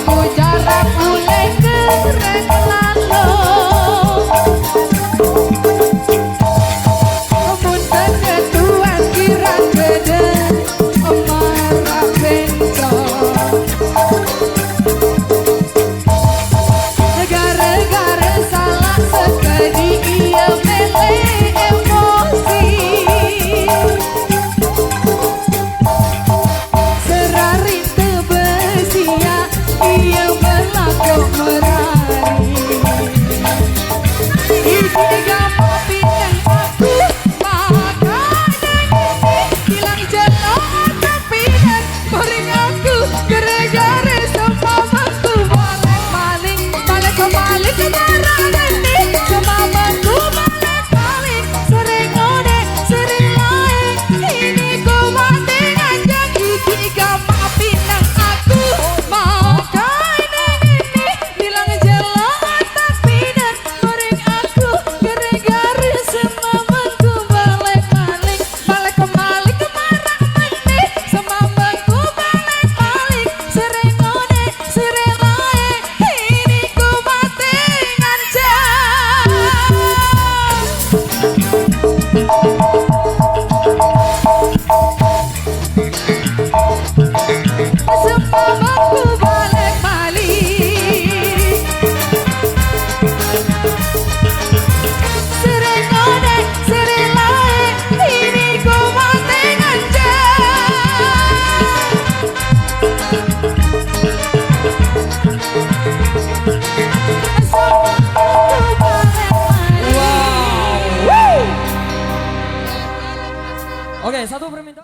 aku jarak mulai keren lalu. Munten ketuan kira gede marah bento. Gara-gara salah sekali ia mele emosi. Serarin tebesia ia melaku merari. Idiga mopi dan aku maka ini hilang jenuh tapi dan mering aku gara-gara semamanku balik maling balik kembali ke barang ini semamanku balik balik sering ngode sering lain ini ku mati ngajak idiga mopi dan aku maka ini hilang jenuh tapi dan mering aku gara-gara semamanku balik maling balik kembali ke barang ini semamanku balik balik sering ngode sering lain ini ku mati ngajak semamanku balik balik sering ngode sering lain ini ku mati Oke, satu permintaan.